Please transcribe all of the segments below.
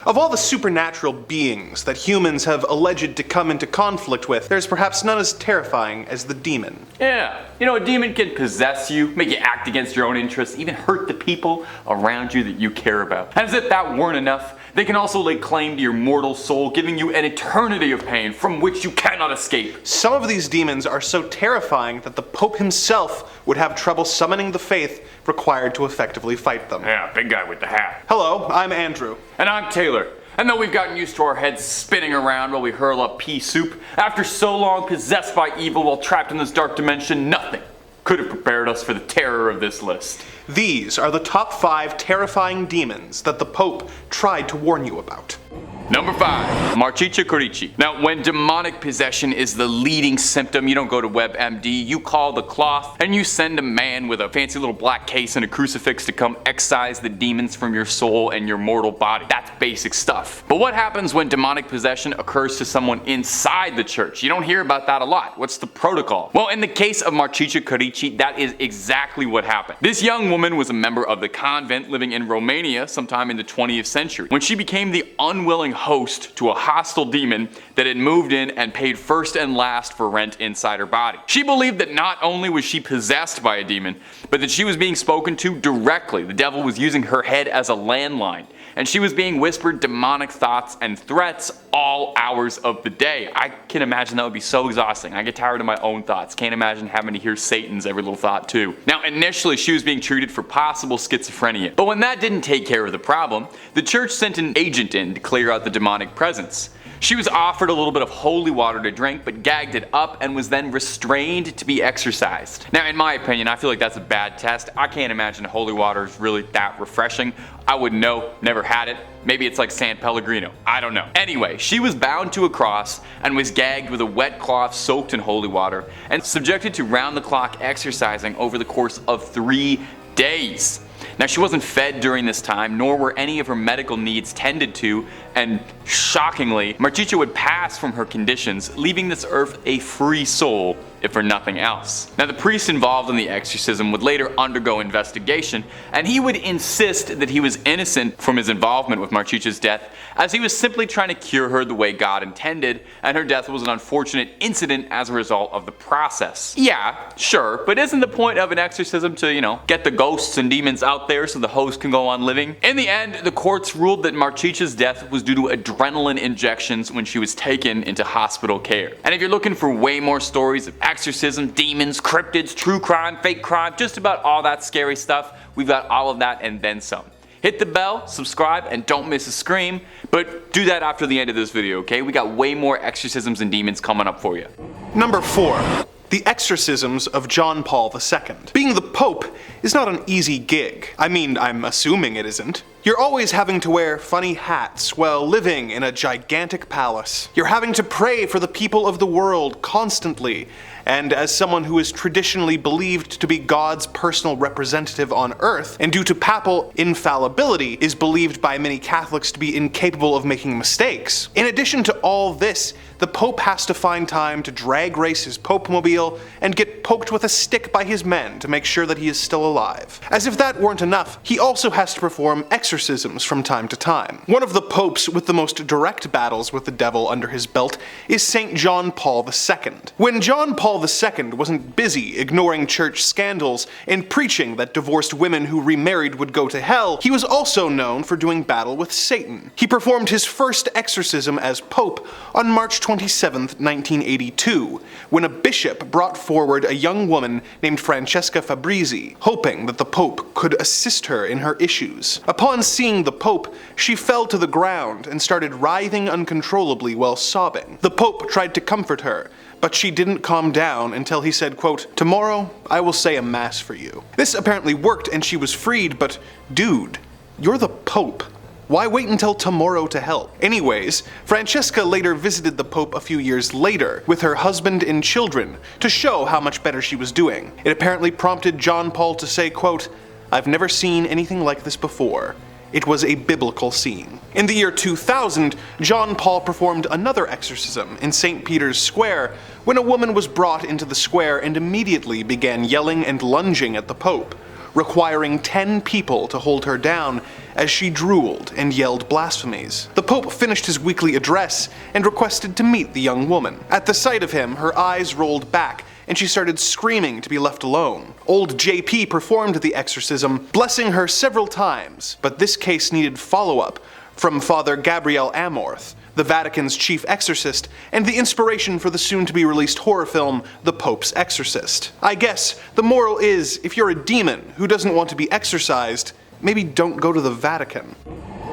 Of all the supernatural beings that humans have alleged to come into conflict with, there's perhaps none as terrifying as the demon. Yeah, you know, a demon can possess you, make you act against your own interests, even hurt the people around you that you care about. And as if that weren't enough, they can also lay claim to your mortal soul, giving you an eternity of pain from which you cannot escape. Some of these demons are so terrifying that the Pope himself would have trouble summoning the faith required to effectively fight them. Yeah, big guy with the hat. Hello, I'm Andrew. And I'm Taylor. And though we've gotten used to our heads spinning around while we hurl up pea soup, after so long possessed by evil while trapped in this dark dimension, nothing could have prepared us for the terror of this list. These are the top 5 terrifying demons that the Pope tried to warn you about. Number 5. Maricica Cornici. Now, when demonic possession is the leading symptom, you don't go to WebMD, you call the cloth, and you send a man with a fancy little black case and a crucifix to come excise the demons from your soul and your mortal body. That's basic stuff. But what happens when demonic possession occurs to someone inside the church? You don't hear about that a lot. What's the protocol? Well, in the case of Maricica Cornici, that is exactly what happened. This young woman was a member of the convent living in Romania sometime in the 20th century, when she became the unwilling host to a hostile demon that had moved in and paid first and last for rent inside her body. She believed that not only was she possessed by a demon, but that she was being spoken to directly. The devil was using her head as a landline, and she was being whispered demonic thoughts and threats all hours of the day. I can imagine that would be so exhausting. I get tired of my own thoughts. Can't imagine having to hear Satan's every little thought too. Now, initially she was being treated for possible schizophrenia, but when that didn't take care of the problem, the church sent an agent in to clear out the demonic presence. She was offered a little bit of holy water to drink, but gagged it up and was then restrained to be exorcised. Now, in my opinion, I feel like that's a bad test. I can't imagine holy water is really that refreshing. I wouldn't know, never had it. Maybe it's like San Pellegrino. I don't know. Anyway, she was bound to a cross and was gagged with a wet cloth soaked in holy water and subjected to round-the-clock exorcising over the course of 3 days. Now, she wasn't fed during this time, nor were any of her medical needs tended to, and shockingly, Maricica would pass from her conditions, leaving this earth a free soul, if for nothing else. Now, the priest involved in the exorcism would later undergo investigation, and he would insist that he was innocent from his involvement with Maricica's death, as he was simply trying to cure her the way God intended, and her death was an unfortunate incident as a result of the process. Yeah, sure, but isn't the point of an exorcism to, get the ghosts and demons out there so the host can go on living? In the end, the courts ruled that Maricica's death was due to adrenaline injections when she was taken into hospital care. And if you're looking for way more stories of exorcism, demons, cryptids, true crime, fake crime, just about all that scary stuff, we've got all of that and then some. Hit the bell, subscribe, and don't miss a scream, but do that after the end of this video, okay? We got way more exorcisms and demons coming up for you. Number 4. The Exorcisms of John Paul II. Being the Pope is not an easy gig. I mean, I'm assuming it isn't. You're always having to wear funny hats while living in a gigantic palace. You're having to pray for the people of the world constantly, and as someone who is traditionally believed to be God's personal representative on earth, and due to papal infallibility, is believed by many Catholics to be incapable of making mistakes. In addition to all this, the Pope has to find time to drag race his Pope-mobile and get poked with a stick by his men to make sure that he is still alive. As if that weren't enough, he also has to perform exorcisms from time to time. One of the popes with the most direct battles with the devil under his belt is St. John Paul II. When John Paul II wasn't busy ignoring church scandals and preaching that divorced women who remarried would go to hell, he was also known for doing battle with Satan. He performed his first exorcism as Pope on March 27, 1982, when a bishop brought forward a young woman named Francesca Fabrizi, hoping that the Pope could assist her in her issues. Upon seeing the Pope, she fell to the ground and started writhing uncontrollably while sobbing. The Pope tried to comfort her, but she didn't calm down until he said, quote, "Tomorrow, I will say a mass for you." This apparently worked and she was freed, but dude, you're the Pope. Why wait until tomorrow to help? Anyways, Francesca later visited the Pope a few years later with her husband and children to show how much better she was doing. It apparently prompted John Paul to say, quote, "I've never seen anything like this before. It was a biblical scene." In the year 2000, John Paul performed another exorcism in St. Peter's Square when a woman was brought into the square and immediately began yelling and lunging at the Pope. requiring 10 people to hold her down as she drooled and yelled blasphemies. The Pope finished his weekly address and requested to meet the young woman. At the sight of him, her eyes rolled back and she started screaming to be left alone. Old JP performed the exorcism, blessing her several times, but this case needed follow-up from Father Gabriel Amorth, the Vatican's chief exorcist, and the inspiration for the soon-to-be-released horror film, The Pope's Exorcist. I guess the moral is, if you're a demon who doesn't want to be exorcised, maybe don't go to the Vatican.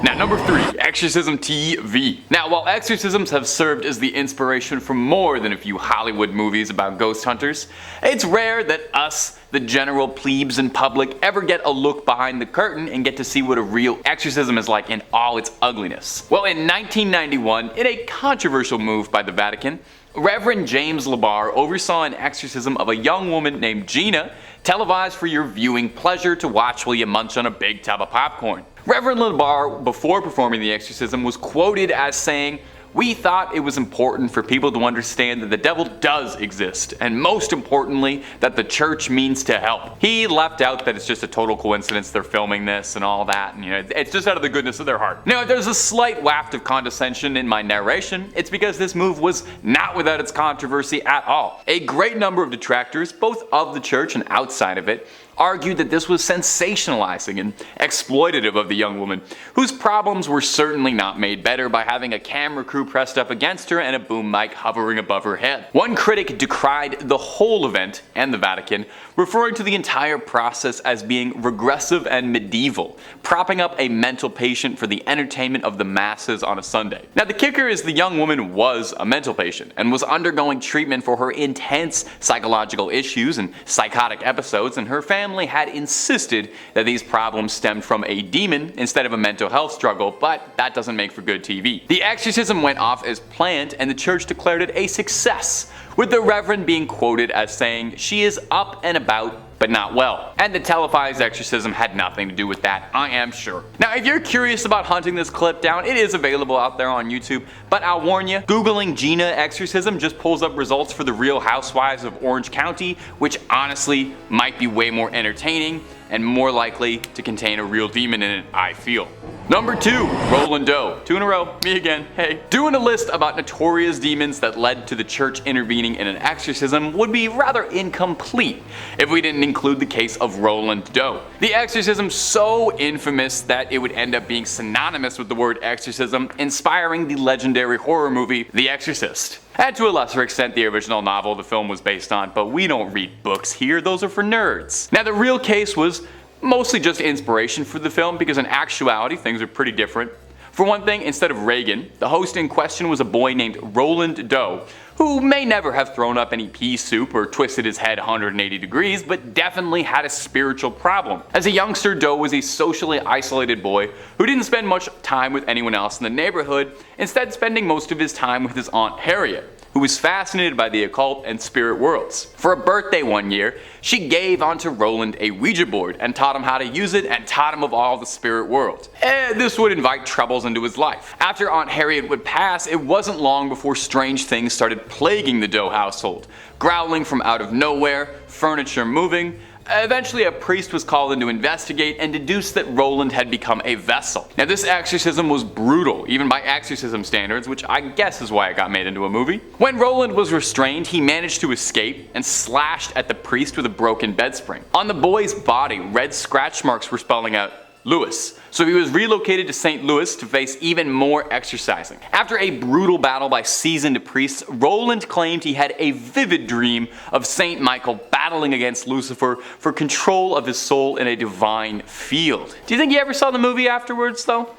Now, number 3, Exorcism TV. Now, while exorcisms have served as the inspiration for more than a few Hollywood movies about ghost hunters, it's rare that us, the general plebes and public, ever get a look behind the curtain and get to see what a real exorcism is like in all its ugliness. Well, in 1991, in a controversial move by the Vatican, Reverend James LaBarre oversaw an exorcism of a young woman named Gina, televised for your viewing pleasure to watch while you munch on a big tub of popcorn. Reverend LaBarre, before performing the exorcism, was quoted as saying, "We thought it was important for people to understand that the devil does exist, and most importantly, that the church means to help." He left out that it's just a total coincidence they're filming this and all that, and it's just out of the goodness of their heart. Now, if there's a slight waft of condescension in my narration, it's because this move was not without its controversy at all. A great number of detractors, both of the church and outside of it, argued that this was sensationalizing and exploitative of the young woman, whose problems were certainly not made better by having a camera crew pressed up against her and a boom mic hovering above her head. One critic decried the whole event and the Vatican, referring to the entire process as being regressive and medieval, propping up a mental patient for the entertainment of the masses on a Sunday. Now, the kicker is the young woman was a mental patient and was undergoing treatment for her intense psychological issues and psychotic episodes, and her family had insisted that these problems stemmed from a demon instead of a mental health struggle, but that doesn't make for good TV. The exorcism went off as planned and the church declared it a success, with the Reverend being quoted as saying, "She is up and about, but not well." And the televised exorcism had nothing to do with that, I am sure. Now, if you're curious about hunting this clip down, it is available out there on YouTube, but I'll warn you, Googling Gina exorcism just pulls up results for the Real Housewives of Orange County, which honestly might be way more entertaining and more likely to contain a real demon in it, I feel. Number 2, Roland Doe. 2 in a row, me again, hey. Doing a list about notorious demons that led to the church intervening in an exorcism would be rather incomplete if we didn't include the case of Roland Doe. The exorcism so infamous that it would end up being synonymous with the word exorcism, inspiring the legendary horror movie The Exorcist. And to a lesser extent the original novel the film was based on, but we don't read books here, those are for nerds. Now, the real case was mostly just inspiration for the film, because in actuality things are pretty different. For one thing, instead of Reagan, the host in question was a boy named Roland Doe, who may never have thrown up any pea soup or twisted his head 180 degrees, but definitely had a spiritual problem. As a youngster, Doe was a socially isolated boy who didn't spend much time with anyone else in the neighborhood, instead spending most of his time with his Aunt Harriet, who was fascinated by the occult and spirit worlds. For a birthday one year, she gave onto Roland a Ouija board and taught him how to use it and taught him of all the spirit world. This would invite troubles into his life. After Aunt Harriet would pass, it wasn't long before strange things started plaguing the Doe household. Growling from out of nowhere, furniture moving. Eventually a priest was called in to investigate and deduced that Roland had become a vessel. Now, this exorcism was brutal, even by exorcism standards, which I guess is why it got made into a movie. When Roland was restrained, he managed to escape and slashed at the priest with a broken bed spring. On the boy's body, red scratch marks were spelling out Louis, so he was relocated to St. Louis to face even more exorcising. After a brutal battle by seasoned priests, Roland claimed he had a vivid dream of St. Michael battling against Lucifer for control of his soul in a divine field. Do you think he ever saw the movie afterwards, though?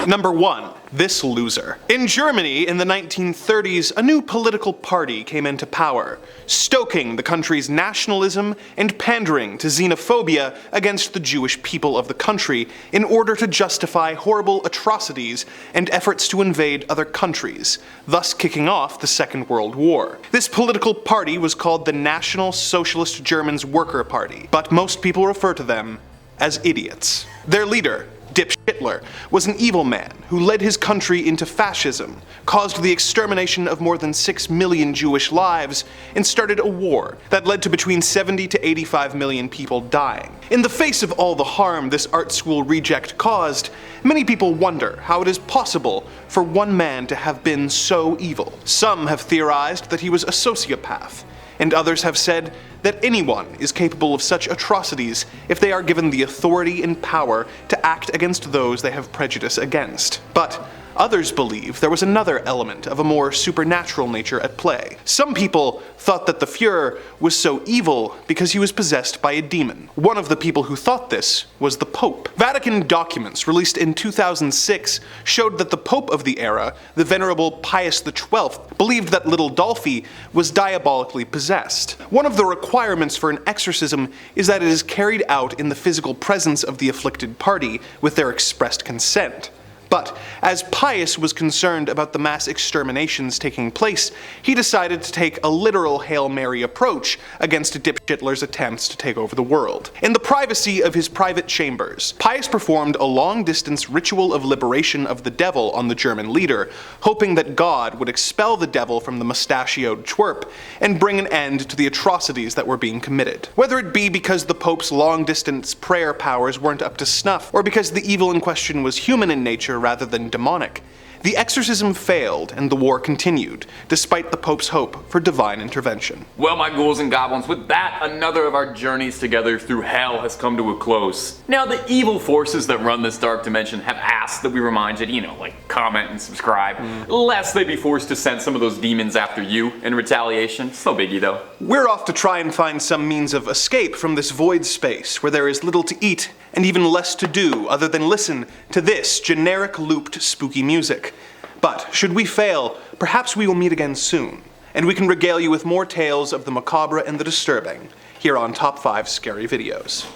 Number 1. This loser. In Germany in the 1930s, a new political party came into power, stoking the country's nationalism and pandering to xenophobia against the Jewish people of the country in order to justify horrible atrocities and efforts to invade other countries, thus kicking off the Second World War. This political party was called the National Socialist Germans Worker Party, but most people refer to them as idiots. Their leader, Hitler was an evil man who led his country into fascism, caused the extermination of more than 6 million Jewish lives, and started a war that led to between 70 to 85 million people dying. In the face of all the harm this art school reject caused, many people wonder how it is possible for one man to have been so evil. Some have theorized that he was a sociopath, and others have said that anyone is capable of such atrocities if they are given the authority and power to act against those they have prejudice against. But others believe there was another element of a more supernatural nature at play. Some people thought that the Fuhrer was so evil because he was possessed by a demon. One of the people who thought this was the Pope. Vatican documents released in 2006 showed that the Pope of the era, the Venerable Pius XII, believed that little Dolphy was diabolically possessed. One of the requirements for an exorcism is that it is carried out in the physical presence of the afflicted party with their expressed consent. But as Pius was concerned about the mass exterminations taking place, he decided to take a literal Hail Mary approach against Hitler's attempts to take over the world. In the privacy of his private chambers, Pius performed a long-distance ritual of liberation of the devil on the German leader, hoping that God would expel the devil from the mustachioed twerp and bring an end to the atrocities that were being committed. Whether it be because the Pope's long-distance prayer powers weren't up to snuff, or because the evil in question was human in nature rather than demonic, the exorcism failed and the war continued, despite the Pope's hope for divine intervention. Well, my ghouls and goblins, with that, another of our journeys together through hell has come to a close. Now, the evil forces that run this dark dimension have asked that we remind you to, like, comment and subscribe, lest they be forced to send some of those demons after you in retaliation. It's no biggie, though. We're off to try and find some means of escape from this void space where there is little to eat and even less to do other than listen to this generic looped spooky music. But should we fail, perhaps we will meet again soon, and we can regale you with more tales of the macabre and the disturbing here on Top 5 Scary Videos.